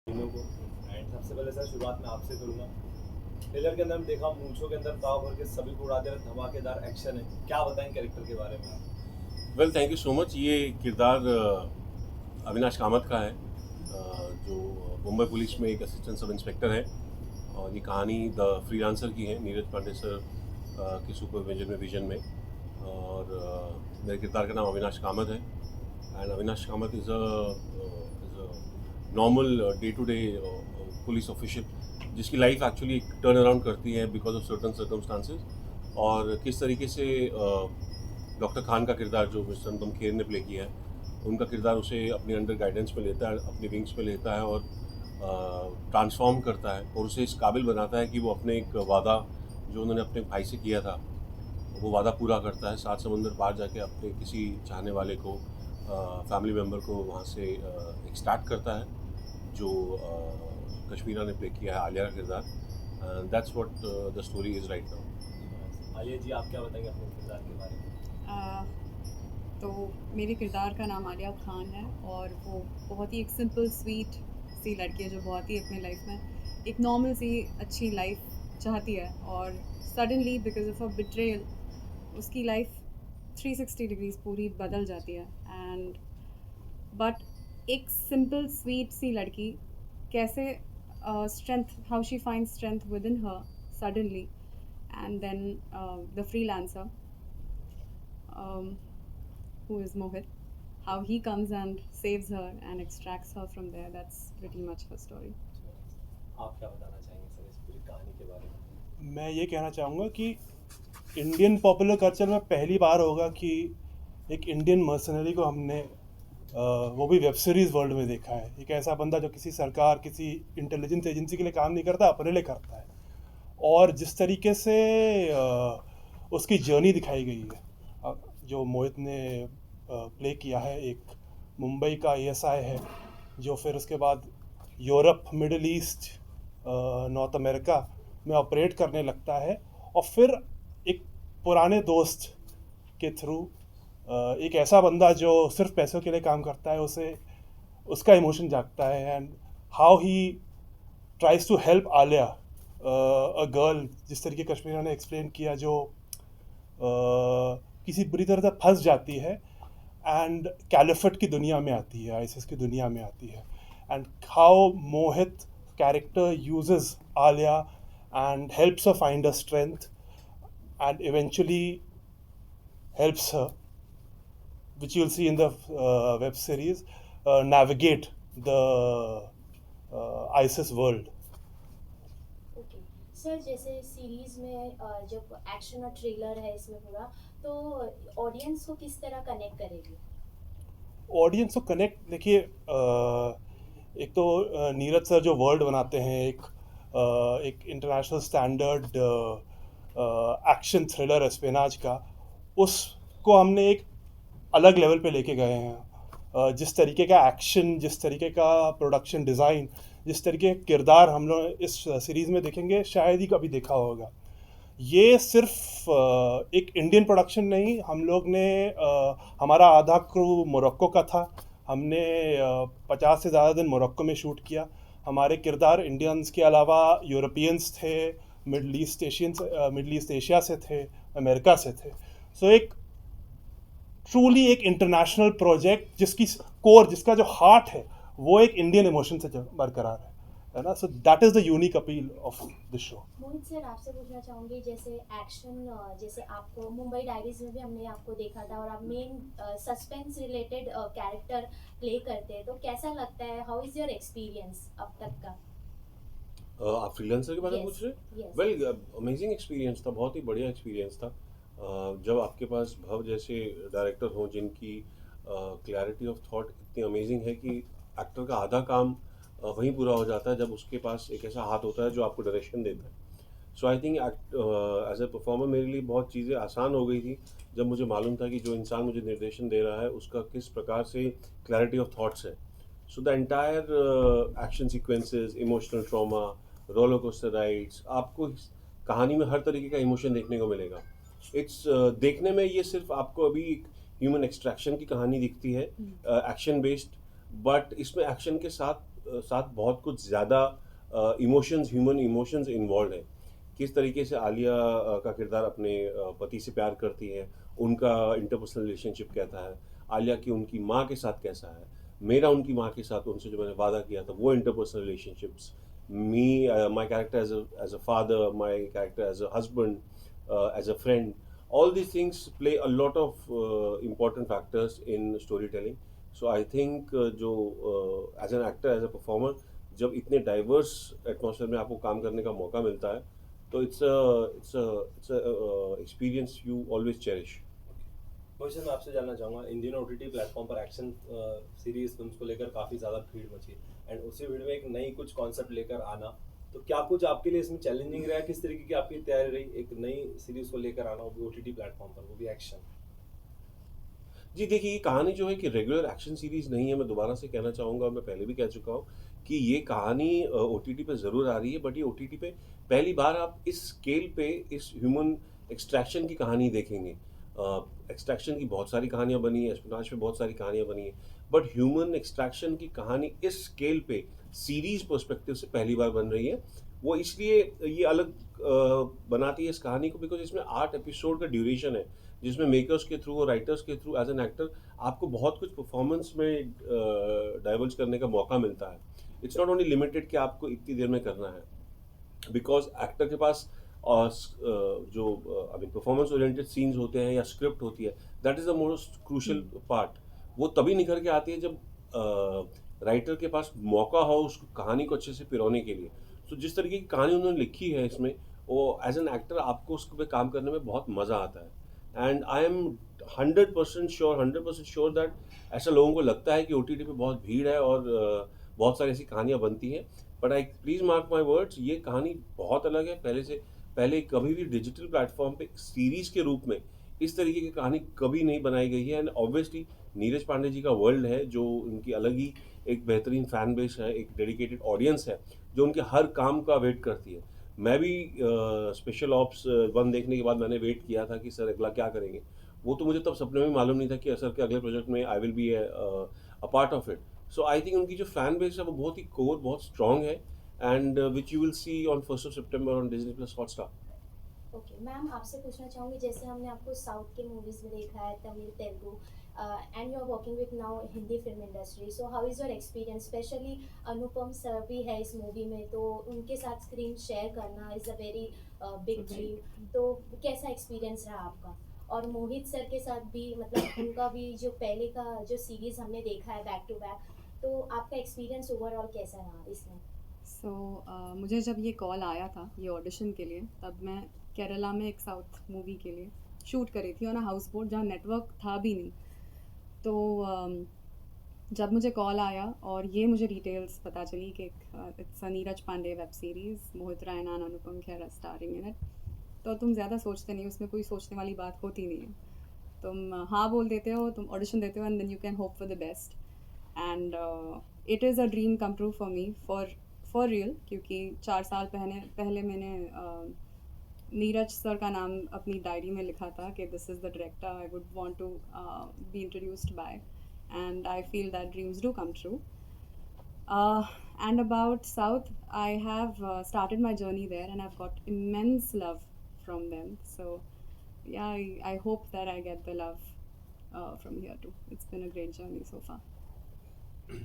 तीनों को। एंड सबसे पहले सर शुरुआत मैं आपसे करूँगा। ट्रेलर के अंदर हम देखा मूंछों के अंदर ताव भर के सभी को उड़ा दे रहा धमाकेदार एक्शन है, क्या बताएं कैरेक्टर के बारे में आप? Well, thank you so much. ये किरदार अविनाश कामत का है, जो मुंबई पुलिस में एक असिस्टेंट सब इंस्पेक्टर है। और ये कहानी द फ्रीलांसर की है, नीरज पांडे सर के सुपरविजन में विजन में। और मेरे किरदार का नाम अविनाश कामत है। And Avinash Kamath is a normal day to day police official, जिसकी लाइफ एक्चुअली टर्न अराउंड करती है बिकॉज ऑफ सर्टन सर्कमस्टांसेस। और किस तरीके से डॉक्टर खान का किरदार जो मिस्टर अनुपम खेर ने प्ले किया है, उनका किरदार उसे अपने अंडर गाइडेंस में लेता है, अपनी विंग्स में लेता है और ट्रांसफॉर्म करता है और उसे इस काबिल बनाता है कि वो अपने एक वादा जो उन्होंने अपने भाई से किया था, वो वादा पूरा करता है। सात समंदर पार जाके अपने किसी चाहने वाले को, फैमिली मेम्बर को वहाँ से एक्सट्रैक्ट करता है, जो कश्मीरा ने प्ले किया है, आलिया का किरदार। That's what the story is right now. Alia ji, आप क्या बताएंगे अपने किरदार के बारे में? आ, तो मेरे किरदार का नाम आलिया खान है और वो बहुत ही एक सिंपल स्वीट सी लड़की है जो बहुत ही अपने लाइफ में एक नॉर्मल सी अच्छी लाइफ चाहती है, और suddenly because of a betrayal उसकी लाइफ 360 डिग्रीज पूरी बदल जाती है। एंड बट एक सिंपल स्वीट सी लड़की कैसे strength, how she find strength with in her suddenly, and then the freelancer who is Mohit, how he comes and saves her and extracts her from there. That's pretty much her story. आप क्या बताना चाहेंगे sir इस पूरी कहानी के बारे में? मैं ये कहना चाहूँगा कि इंडियन पॉपुलर कल्चर में पहली बार होगा कि एक इंडियन मर्सनरी को हमने वो भी वेब सीरीज़ वर्ल्ड में देखा है। एक ऐसा बंदा जो किसी सरकार, किसी इंटेलिजेंस एजेंसी के लिए काम नहीं करता, अपने लिए करता है। और जिस तरीके से उसकी जर्नी दिखाई गई है, जो मोहित ने प्ले किया है, एक मुंबई का एएसआई है जो फिर उसके बाद Europe, middle east, north America में ऑपरेट करने लगता है, और फिर एक पुराने दोस्त के थ्रू एक ऐसा बंदा जो सिर्फ पैसों के लिए काम करता है, उसे उसका इमोशन जागता है। And how he tries to help Aaliya, a girl, जिस तरीके कश्मीरा ने एक्सप्लेन किया, जो किसी बुरी तरह से फंस जाती है एंड कैलिफट की दुनिया में आती है, आईसिस की दुनिया में आती है। And how Mohit character uses Alia and helps her find her strength and eventually helps her, which you'll see in the web series, navigate the ISIS world. Okay sir, जैसे सीरीज में जब एक्शन और thriller है इसमें पूरा, तो audience को किस तरह कनेक्ट करेगी? ऑडियंस को कनेक्ट, देखिए, एक तो नीरज सर जो वर्ल्ड बनाते हैं, एक इंटरनेशनल स्टैंडर्ड एक्शन थ्रिलर एस्पेनाज का, उसको हमने एक अलग लेवल पे लेके गए हैं। जिस तरीके का एक्शन, जिस तरीके का प्रोडक्शन डिज़ाइन, जिस तरीके का किरदार हम लोग इस सीरीज़ में देखेंगे, शायद ही कभी देखा होगा। ये सिर्फ एक इंडियन प्रोडक्शन नहीं, हम लोग ने हमारा आधा क्रू मोरक्को का था। हमने 50 से ज़्यादा दिन मोरक्को में शूट किया। हमारे किरदार इंडियंस के अलावा यूरोपियंस थे, मिडल ईस्ट एशिया से थे, अमेरिका से थे। सो एक ट्रूली एक इंटरनेशनल प्रोजेक्ट जिसकी कोर, जिसका जो हार्ट है, वो एक इंडियन इमोशन से बरकरार है ना। So that is the unique appeal of the show. Mohit sir, आपसे पूछना चाहूँगी, जैसे एक्शन, जैसे आपको मुंबई डायरीज में भी हमने आपको देखा था और आप main suspense related character play करते हैं, तो कैसा लगता है? हाउ इज़ योर एक्सपीरियंस अब तक का? आप फ्रीलांसर के बारे में Yes, पूछ रहे हैं? yes. वेल, अमेजिंग एक्सपीरियंस था, बहुत ही बढ़िया एक्सपीरियंस था। जब आपके पास भव जैसे डायरेक्टर हों जिनकी क्लैरिटी ऑफ थॉट इतनी अमेजिंग है कि एक्टर का आधा काम वहीं पूरा हो जाता है जब उसके पास एक ऐसा हाथ होता है जो आपको डायरेक्शन देता है। So I think as a performer मेरे लिए बहुत चीज़ें आसान हो गई थी जब मुझे मालूम था कि जो इंसान मुझे निर्देशन दे रहा है उसका किस प्रकार से क्लैरिटी ऑफ थॉट्स है। So the entire action sequences, emotional trauma, roller coaster rides, आपको इस कहानी में हर तरीके का इमोशन देखने को मिलेगा। इट्स देखने में ये सिर्फ आपको अभी ह्यूमन एक्सट्रैक्शन की कहानी दिखती है, एक्शन बेस्ड, बट इसमें एक्शन के साथ साथ बहुत कुछ ज़्यादा इमोशंस, ह्यूमन इमोशंस इन्वॉल्व है। किस तरीके से आलिया का किरदार अपने पति से प्यार करती है, उनका इंटरपर्सनल रिलेशनशिप कैसा है, आलिया की उनकी माँ के साथ कैसा है, मेरा उनकी माँ के साथ उनसे जो मैंने वादा किया था वो interpersonal relationships, me my character as a father, my character as a husband, as a friend, all these things play a lot of important factors in storytelling. So I think जो as an actor, as a performer, जब इतने diverse atmosphere में आपको काम करने का मौका मिलता है तो it's experience you always cherish. Mohit sir, मैं आपसे जानना चाहूँगा, इन दिनों OTT प्लेटफॉर्म पर एक्शन सीरीज फिल्म्स को लेकर काफ़ी ज़्यादा भीड़ मची एंड उसी भीड़ में एक नई कुछ कॉन्सेप्ट लेकर आना, तो क्या कुछ आपके लिए इसमें चैलेंजिंग रहा? किस तरीके की आपकी तैयारी रही एक नई सीरीज को लेकर आना, वो भी OTT प्लेटफॉर्म पर, वो भी एक्शन? जी देखिए, ये कहानी जो है कि रेगुलर एक्शन सीरीज नहीं है, मैं दोबारा से कहना चाहूँगा, और मैं पहले भी कह चुका हूँ कि ये कहानी OTT पे ज़रूर आ रही है, बट ये OTT पे पहली बार आप इस स्केल पे इस ह्यूमन एक्सट्रैक्शन की कहानी देखेंगे। एक्सट्रैक्शन की बहुत सारी कहानियाँ बनी हैं, एस्पिनाज पे बहुत सारी कहानियाँ बनी हैं, बट ह्यूमन एक्सट्रैक्शन की कहानी इस स्केल पे सीरीज पर्सपेक्टिव से पहली बार बन रही है। वो इसलिए ये अलग बनाती है इस कहानी को बिकॉज इसमें 8 एपिसोड का ड्यूरेशन है, जिसमें मेकर्स के थ्रू और राइटर्स के थ्रू एज एन एक्टर आपको बहुत कुछ परफॉर्मेंस में डाइवर्ज करने का मौका मिलता है। इट्स नॉट ओनली लिमिटेड कि आपको इतनी देर में करना है, बिकॉज एक्टर के पास जो परफॉर्मेंस ओरिएंटेड सीन्स होते हैं या स्क्रिप्ट होती है, that is the most crucial part. वो तभी निखर के आती है जब राइटर के पास मौका हो उस कहानी को अच्छे से पिरोने के लिए। तो जिस तरीके की कहानी उन्होंने लिखी है इसमें, वो एज एन एक्टर आपको उस पर काम करने में बहुत मज़ा आता है। And I am 100% sure that ऐसा लोगों को लगता है कि OTT पे बहुत भीड़ है और बहुत सारी ऐसी कहानियाँ बनती हैं, but I please mark my words, ये कहानी बहुत अलग है। पहले कभी भी डिजिटल प्लेटफॉर्म पे सीरीज़ के रूप में इस तरीके की कहानी कभी नहीं बनाई गई है। एंड ऑब्वियसली नीरज पांडे जी का वर्ल्ड है, जो उनकी अलग ही एक बेहतरीन फैन बेस है, एक डेडिकेटेड ऑडियंस है जो उनके हर काम का वेट करती है। मैं भी स्पेशल ऑप्स 1 देखने के बाद मैंने वेट किया था कि सर अगला क्या करेंगे। वो तो मुझे तब सपने में मालूम नहीं था कि सर के अगले प्रोजेक्ट में आई will be a part of it. So I think उनकी जो फैन बेस है वो बहुत ही कोर, बहुत स्ट्रॉन्ग है, and which you will see on 1 September on Disney+ Hotstar. Okay ma'am, आपसे पूछना चाहूँगी, जैसे हमने आपको साउथ के मूवीज़ में देखा है, Tamil, Telugu, and you are working with now Hindi film industry, so how is your experience? Specially Anupam sir भी है इस मूवी में, तो उनके साथ स्क्रीन शेयर करना is a very big dream, तो कैसा एक्सपीरियंस रहा आपका? और मोहित सर के साथ भी, मतलब उनका भी जो पहले का जो सीरीज़ हमने देखा है बैक टू बैक, तो आपका एक्सपीरियंस ओवरऑल कैसा रहा इसमें? मुझे जब ये कॉल आया था ये ऑडिशन के लिए, तब मैं केरला में एक साउथ मूवी के लिए शूट करी थी ऑन अ हाउस बोट, जहाँ नेटवर्क था भी नहीं। तो जब मुझे कॉल आया और ये मुझे डिटेल्स पता चली कि it's a Neeraj Pandey web series, Mohit Raina, Anupam Kher starring in it, तो तुम ज़्यादा सोचते नहीं, उसमें कोई सोचने वाली बात होती नहीं है। तुम हाँ बोल देते हो, तुम ऑडिशन देते हो, and then you can hope for the best. And it is a dream come true for me, for real, क्योंकि 4 साल पहले मैंने नीरज सर का नाम अपनी डायरी में लिखा था कि this is the director I would want to be introduced by, and I feel that dreams do come true. And about South, I have started my journey there, and I've got immense love from them. So, yeah, I hope that I get the love from here too. It's been a great journey so far.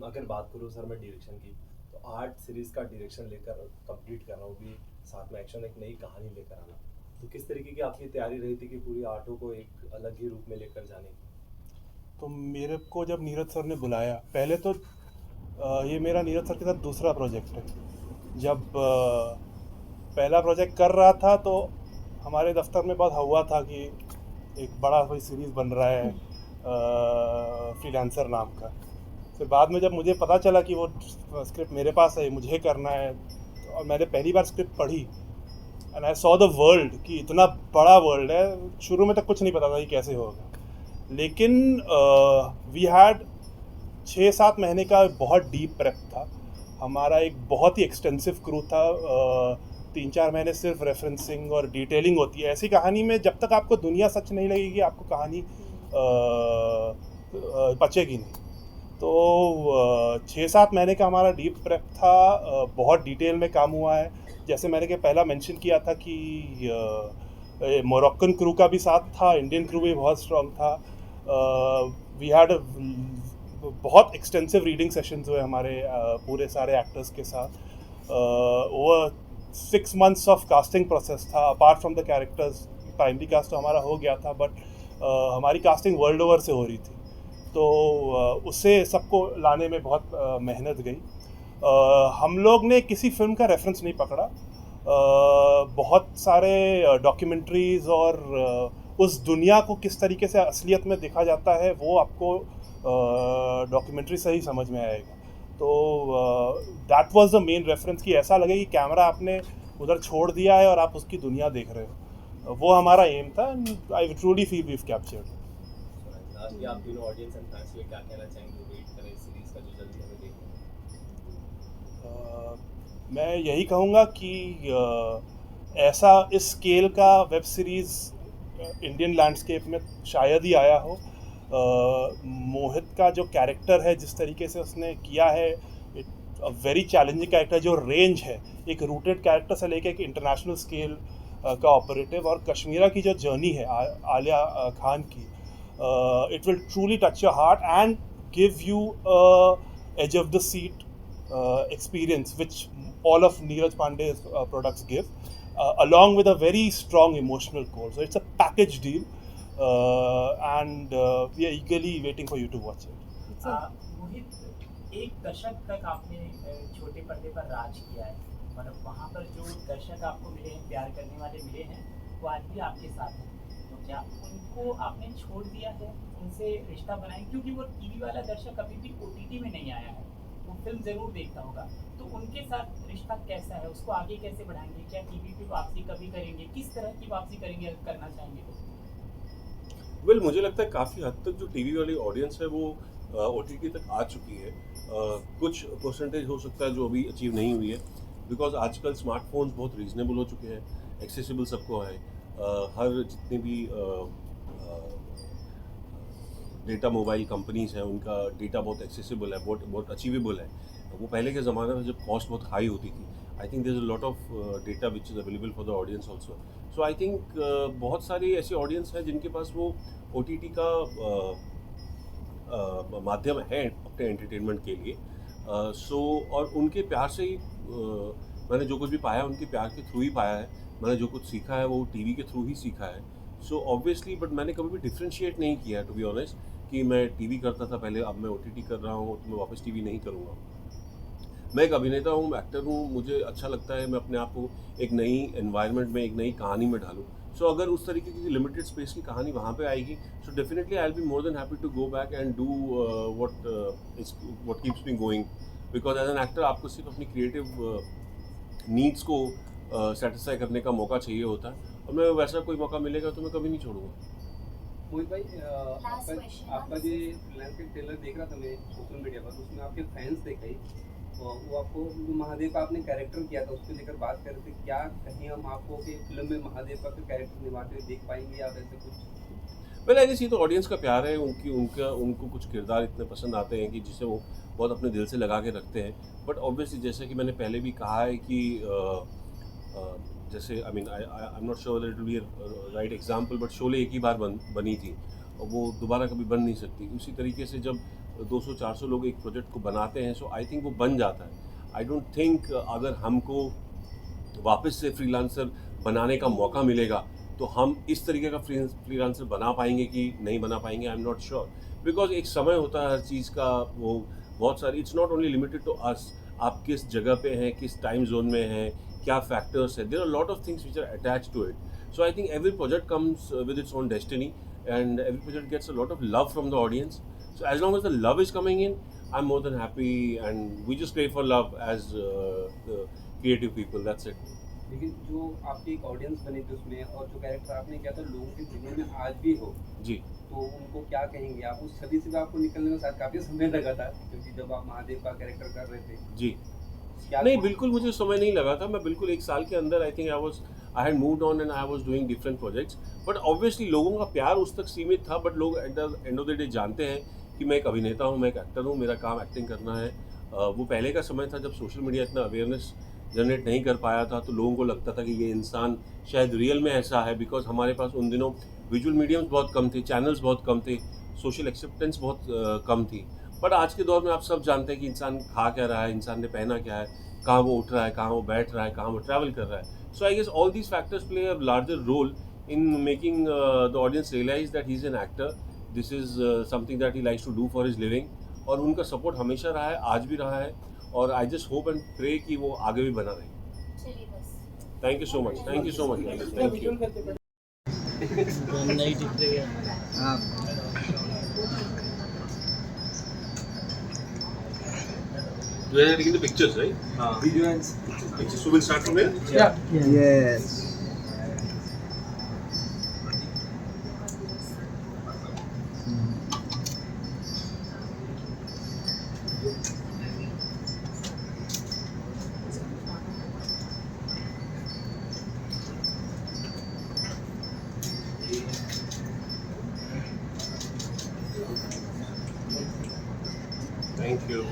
अगर बात करूँ sir मैं direction की, तो 8 series का direction लेकर complete कर रहा हूँ, भी साथ में एक्शन, एक नई कहानी लेकर आना, तो किस तरीके की आपकी तैयारी रही थी कि पूरी 8 को एक अलग ही रूप में लेकर जाने की? तो मेरे को जब नीरज सर ने बुलाया, पहले तो ये मेरा नीरज सर के साथ दूसरा प्रोजेक्ट है। जब पहला प्रोजेक्ट कर रहा था तो हमारे दफ्तर में बहुत हुआ था कि एक बड़ा कोई सीरीज़ बन रहा है फ्रीलांसर नाम का। फिर बाद में जब मुझे पता चला कि वो स्क्रिप्ट मेरे पास है, मुझे करना है, और मैंने पहली बार स्क्रिप्ट पढ़ी and I saw the world कि इतना बड़ा वर्ल्ड है। शुरू में तक कुछ नहीं पता था कि कैसे होगा, लेकिन वी हैड 6-7 महीने का बहुत डीप प्रेप था हमारा, एक बहुत ही एक्सटेंसिव क्रू था। 3-4 महीने सिर्फ रेफरेंसिंग और डिटेलिंग होती है ऐसी कहानी में। जब तक आपको दुनिया सच नहीं लगेगी आपको कहानी पचेगी नहीं। तो 6-7 महीने का हमारा डीप प्रेप था। बहुत डिटेल में काम हुआ है। जैसे मैंने के पहला मेंशन किया था कि मोरक्कन क्रू का भी साथ था, इंडियन क्रू भी बहुत स्ट्रांग था। वी हैड बहुत एक्सटेंसिव रीडिंग सेशंस हुए हमारे पूरे सारे एक्टर्स के साथ। Over 6 months of casting process था। Apart from the characters, primary cast तो हमारा हो गया था, बट हमारी कास्टिंग वर्ल्ड ओवर से हो रही थी। तो उससे सबको लाने में बहुत मेहनत गई। हम लोग ने किसी फिल्म का रेफरेंस नहीं पकड़ा। बहुत सारे डॉक्यूमेंट्रीज और उस दुनिया को किस तरीके से असलियत में देखा जाता है वो आपको डॉक्यूमेंट्री से ही समझ में आएगा। तो that was the main reference कि ऐसा लगे कि कैमरा आपने उधर छोड़ दिया है और आप उसकी दुनिया देख रहे हो। वो हमारा एम था। I truly feel we have captured. Lastly आप तीनों ऑडियंस एंड फैंस के लिए क्या कहना चाहेंगे? वेट करें इस सीरीज का जो जल्दी हमें देखने मैं यही कहूँगा कि ऐसा इस स्केल का वेब सीरीज़ इंडियन लैंडस्केप में शायद ही आया हो। मोहित का जो कैरेक्टर है, जिस तरीके से उसने किया है, वेरी चैलेंजिंग कैरेक्टर। जो रेंज है एक रूटेड कैरेक्टर से लेके एक इंटरनेशनल स्केल का ऑपरेटिव, और कश्मीरा की जो जर्नी है आलिया खान की, it will truly touch your heart and give you edge of the seat experience which all of Neeraj Pandey's products give, along with a very strong emotional core. So it's a package deal, and we are eagerly waiting for you to watch it. मोहित, एक दशक तक आपने छोटे पर्दे पर राज किया है, मतलब वहाँ पर जो दर्शक आपको मिले हैं, प्यार करने वाले मिले हैं, वो आज भी आपके साथ हैं। तो क्या उनको आपने छोड़ दिया है, उनसे रिश्ता बनाए? क्योंकि वो टीवी वाला दर्शक अभी भी OTT में नहीं आया है, वो फिल्म ज़रूर देखता होगा। तो उनके साथ रिश्ता कैसा है, उसको आगे कैसे बढ़ाएंगे? क्या टीवी पे वापसी कभी करेंगे? किस तरह की वापसी करेंगे, करना चाहेंगे वो? वेल, मुझे लगता है काफ़ी हद तक जो टीवी वाली ऑडियंस है वो OTT तक आ चुकी है। कुछ परसेंटेज हो सकता है जो अभी अचीव नहीं हुई है, बिकॉज आजकल स्मार्टफोन्स बहुत रीजनेबल हो चुके हैं, एक्सेसिबल सबको है। हर जितनी भी डेटा मोबाइल कंपनीज़ हैं उनका डेटा बहुत एक्सेसिबल है, बहुत अचीवेबल है। वो पहले के ज़माने में जब कॉस्ट बहुत हाई होती थी, I think there is a lot of data which is available for the audience also. So I think बहुत सारी ऐसी ऑडियंस है जिनके पास वो OTT का माध्यम है अपने एंटरटेनमेंट के लिए। और उनके प्यार से ही मैंने जो कुछ भी पाया उनके प्यार के थ्रू ही पाया है। मैंने जो कुछ सीखा है वो टीवी के थ्रू ही सीखा है। सो ऑब्वियसली, बट मैंने कभी भी डिफ्रेंशिएट नहीं किया है, टू बी ऑनेस्ट, कि मैं टीवी करता था पहले, अब मैं OTT कर रहा हूँ तो मैं वापस टीवी नहीं करूँगा। मैं एक अभिनेता हूँ, एक्टर हूँ, मुझे अच्छा लगता है मैं अपने आप को एक नई एनवायरनमेंट में, एक नई कहानी में ढालूँ। सो अगर उस तरीके की लिमिटेड स्पेस की कहानी वहाँ पे आएगी, so definitely I will be more than happy to go back and do what keeps me going. Because as an actor आपको सिर्फ अपनी क्रिएटिव नीड्स को सेटिस्फाई करने का मौका चाहिए होता है, और मैं वैसा कोई मौका मिलेगा तो मैं कभी नहीं छोड़ूंगा। मोहित भाई, आपका जो फ्रीलांस का ट्रेलर देख रहा था मैं सोशल मीडिया पर, उसमें आपके फैंस थे कई, और वो आपको जो महादेव का आपने कैरेक्टर किया था उसको लेकर बात कर रहे थे। क्या कहीं हम आपको कि फिल्म में महादेव का कैरेक्टर निभाते हुए देख पाएंगे या वैसे कुछ? वेल, आई गेस ये तो ऑडियंस का प्यार है, उनको कुछ किरदार इतने पसंद आते हैं कि जिसे वो बहुत अपने दिल से लगा के रखते हैं। बट ऑब्वियसली जैसे कि मैंने पहले भी कहा है कि जैसे I am not sure that it will be right example, but Sholay एक ही बार बनी थी और वो दोबारा कभी बन नहीं सकती। उसी तरीके से जब 200-400 लोग एक प्रोजेक्ट को बनाते हैं, सो आई थिंक वो बन जाता है। आई डोंट थिंक अगर हमको वापस से फ्रीलांसर बनाने का मौका मिलेगा तो हम इस तरीके का फ्रीलांसर बना पाएंगे कि नहीं बना पाएंगे, I am not sure. Because एक समय होता है हर चीज़ का, वो बहुत सारी, it's not only limited to us, आप किस जगह पे हैं, किस टाइम जोन में हैं, क्या फैक्टर्स है, there are lot of things which are attach to it. So I think every project comes with its own destiny and every project gets a lot of love from the audience. So as long as the love is coming in, I'm more than happy, and we just crave for love as the creative people. That's it. लेकिन जो आपकी एक audience बनी थी उसमें, और जो character आपने किया था लोगों के दिलों में आज भी हो, जी, तो उनको क्या कहेंगे आप? उस छवि से आपको निकलने में शायद काफ़ी समय लगा था, क्योंकि जब आप महादेव का कैरेक्टर कर रहे थे। जी, नहीं, बिल्कुल मुझे समय नहीं लगा था। मैं बिल्कुल 1 साल के अंदर I had moved on and I was doing different projects. But obviously लोगों का प्यार उस तक सीमित था, बट लोग at the end of the day जानते हैं कि मैं एक अभिनेता हूँ, मैं एक एक्टर हूँ, मेरा काम एक्टिंग करना है। वो पहले का समय था जब सोशल मीडिया इतना अवेयरनेस जनरेट नहीं कर पाया था, तो लोगों को लगता था कि ये इंसान शायद रियल में ऐसा है, बिकॉज हमारे पास उन दिनों विजुअल मीडियम्स बहुत कम थे, चैनल्स बहुत कम थे, सोशल एक्सेप्टेंस बहुत कम थी। बट आज के दौर में आप सब जानते हैं कि इंसान खा क्या रहा है, इंसान ने पहना क्या है, कहाँ वो उठ रहा है, कहाँ वो बैठ रहा है, कहाँ वो ट्रैवल कर रहा है। So I guess all these factors play a larger role in making the audience realize that he's an actor. This is something that he likes to do for his living. और उनका support हमेशा रहा है, आज भी रहा है, और I just hope and pray कि वो आगे भी बना रहे। चलिए बस। Thank you so much, thank you so much, thank you. नहीं दिख रही है। You are taking the pictures, right? Video and Pictures. So we'll start from here. yes. Thank you.